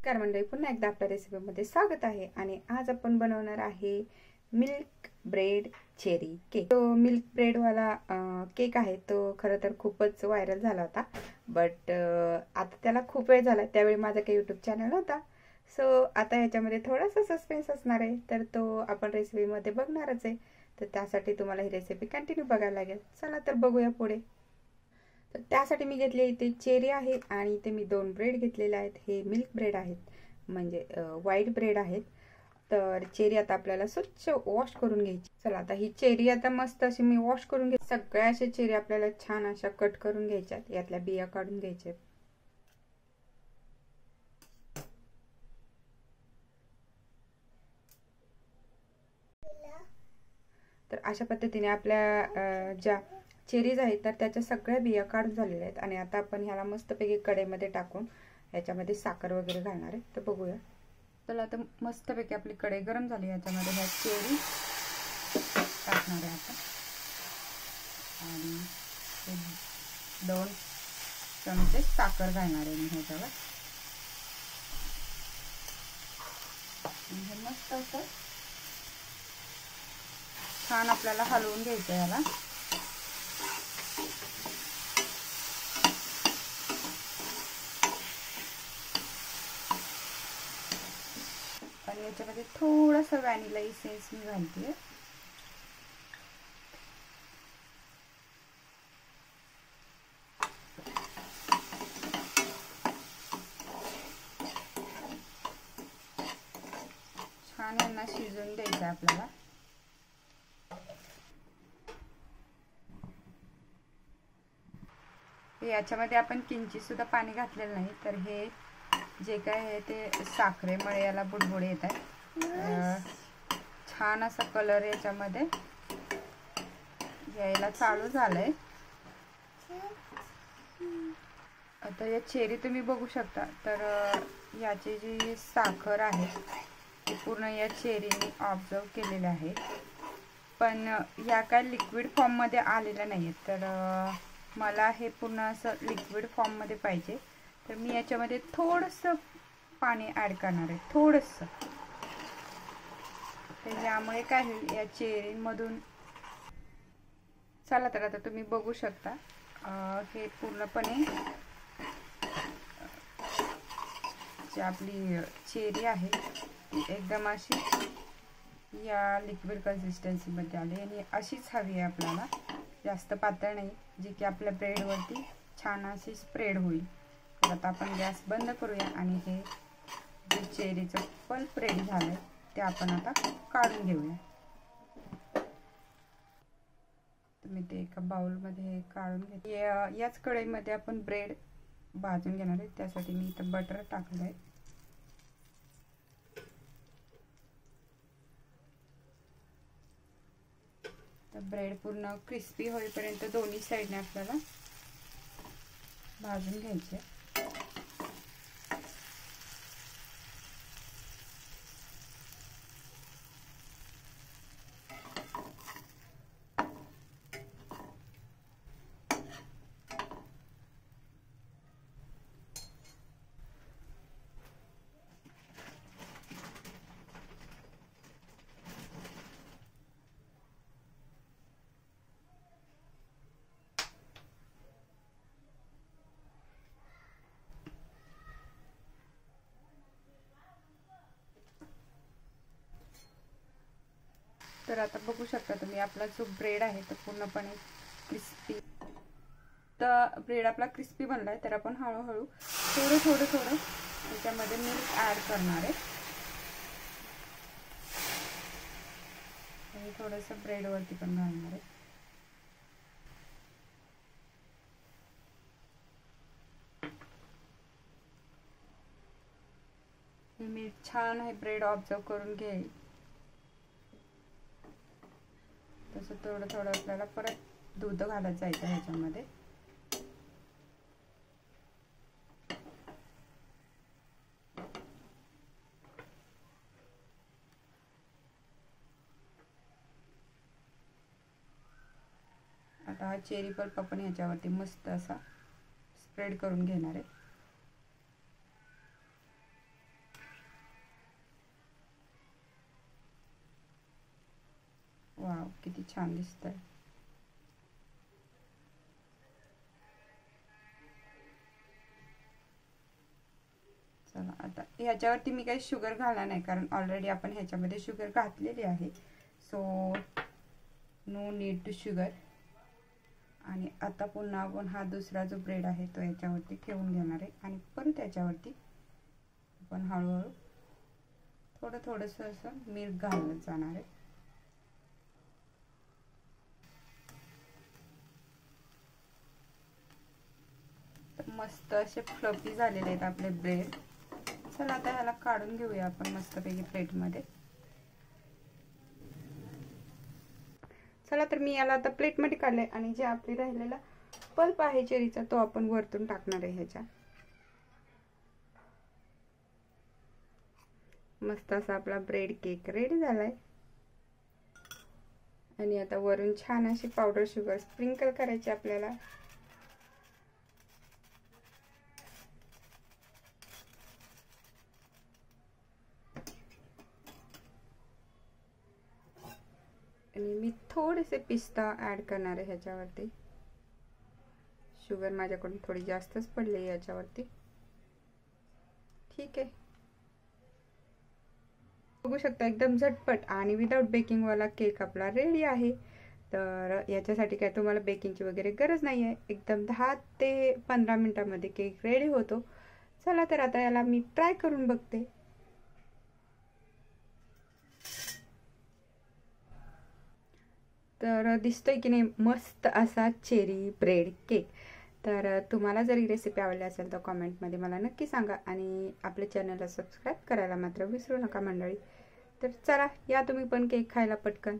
नमस्कार मंडळी, पुन्हा एकदा आपल्या रेसिपीमध्ये स्वागत आहे. आणि आज आपण बनवणार आहे मिल्क ब्रेड चेरी केक. तो मिल्क ब्रेडवाला केक आहे, तो खरं तर खूपच व्हायरल झाला होता. बट आता त्याला खूप वेळ झाला, त्यावेळी माझा काही यूट्यूब चॅनल होता. सो आता ह्याच्यामध्ये थोडासा सस्पेन्स असणार आहे, तर तो आपण रेसिपीमध्ये बघणारच आहे. तर त्यासाठी तुम्हाला ही रेसिपी कंटिन्यू बघायला लागेल. चला तर बघूया पुढे. तर त्यासाठी मी घेतले इथे चेरी आहे आणि इथे मी 2 ब्रेड घेतलेले आहेत. हे मिल्क ब्रेड आहेत, म्हणजे व्हाईट ब्रेड आहेत. तर चेरी आता आपल्याला स्वच्छ वॉश करून घ्यायची. चला आता ही चेरी आता मस्त अशी मी वॉश करून घे. सगळ्या अशा चेरी आपल्याला छान अशा कट करून घ्यायच्यात, यातल्या बिया काढून घ्यायच्यात. तर अशा पद्धतीने आपल्या ज्या चेरीज आहेत तर त्याच्या सगळ्या बिया काढून झालेल्या आहेत. आणि आता आपण ह्याला मस्तपैकी कढईमध्ये टाकून याच्यामध्ये साखर वगैरे घालणार आहे. तर बघूया. चला आता मस्तपैकी आपली कढई गरम झाली, याच्यामध्ये ह्या चेरी टाकणार आहे आता. आणि 2 चमचे साखर घालणार आहे मी ह्याच्यावर. हे मस्त असं छान आपल्याला हलवून घ्यायचं याला. आणि याच्यामध्ये थोडासा व्हॅनिला इसेन्स मी घालते. छान यांना शिजवून द्यायचं आपल्याला. याच्यामध्ये आपण किंचित सुद्धा पाणी घातलेलं नाही, तर हे जे काय आहे ते साखरेमुळे याला बुडबुडे येत आहेत. छान असा कलर याच्यामध्ये यायला चालू झालंय. आता या चेरी तुम्ही बघू शकता, तर याची जी साखर आहे ती पूर्ण या चेरीने ऑब्झर्व केलेली आहे. पण या काय लिक्विड फॉर्ममध्ये आलेल्या नाही आहेत. तर मला हे पूर्ण असं लिक्विड फॉर्ममध्ये पाहिजे. तर मी याच्यामध्ये थोडंसं पाणी ॲड करणार आहे, थोडंसं. तर यामुळे काय होईल, या चेरीमधून. चला तर आता तुम्ही बघू शकता हे पूर्णपणे जी आपली चेरी आहे ती एकदम अशी या लिक्विड कन्सिस्टन्सीमध्ये आली. आणि अशीच हवी आहे आपल्याला, जास्त पातळ नाही, जी की आपल्या ब्रेडवरती छान अशी स्प्रेड होईल. तर आता आपण गॅस बंद करूया आणि हे जे चेरीचं पल्प रेडी झालंय ते आपण आता काढून घेऊया. मी ते एका बाउलमध्ये काढून घेते. याच कढईमध्ये आपण ब्रेड भाजून घेणार आहे. त्यासाठी मी इथं बटर टाकलं आहे. तर ब्रेड पूर्ण क्रिस्पी होईपर्यंत दोन्ही साईडने आपल्याला भाजून घ्यायचे. तर आता बघू शकता तुम्ही, आपला जो ब्रेड आहे तो पूर्णपणे क्रिस्पी. तर ब्रेड आपला क्रिस्पी बनलाय. तर आपण हळूहळू थोडं त्याच्यामध्ये मिल्क ॲड करणार आहे. आणि थोडंसं ब्रेडवरती पण घालणार आहे. मी छान हे ब्रेड ऑब्झर्व करून घेईल. तसं थोडं आपल्याला परत दूध घालत जायचं ह्याच्यामध्ये. आता हा चेरी पल्प आपण ह्याच्यावरती मस्त असा स्प्रेड करून घेणार आहे. वाव, किती छान दिसतंय. चला आता ह्याच्यावरती मी काही शुगर घालणार नाही, कारण ऑलरेडी आपण ह्याच्यामध्ये शुगर घातलेली आहे. So no need to sugar. आणि आता पुन्हा आपण हा दुसरा जो ब्रेड आहे तो याच्यावरती ठेवून घेणार आहे आणि परत याच्यावरती आपण हळूहळू थोडं थोडंसं असं मीठ घालत जाणार आहे. मस्त असे फ्लफी झालेले आहेत आपले ब्रेड. चला आता ह्याला काढून घेऊया आपण मस्तपैकी प्लेटमध्ये. चला तर मी याला आता प्लेटमध्ये काढले आणि जे आपली राहिलेला पल्प आहे चेरीचा तो आपण वरतून टाकणार आहे ह्याच्या. मस्त असा आपला ब्रेड केक रेडी झालाय. आणि आता वरून छान अशी पावडर शुगर स्प्रिंकल करायची आपल्याला. आणि मी थोडेसे पिस्ता ऍड करणार आहे ह्याच्यावरती. शुगर माझ्याकडून थोडी जास्तच पडली याच्यावरती. ठीक आहे, बघू शकता एकदम झटपट आणि विदाउट बेकिंग वाला केक आपला रेडी आहे. तर याच्यासाठी काय तुम्हाला बेकिंगची वगैरे गरज नाही आहे. एकदम 10 ते 15 मिनिटांमध्ये केक रेडी होतो. चला तर आता याला मी ट्राय करून बघते. तर दिसतोय की नाही मस्त असा चेरी ब्रेड केक. तर तुम्हाला जर ही रेसिपी आवडली असेल तर कॉमेंटमध्ये मला नक्की सांगा आणि आपल्या चॅनलला सबस्क्राईब करायला मात्र विसरू नका मंडळी. तर चला या तुम्ही पण केक खायला पटकन.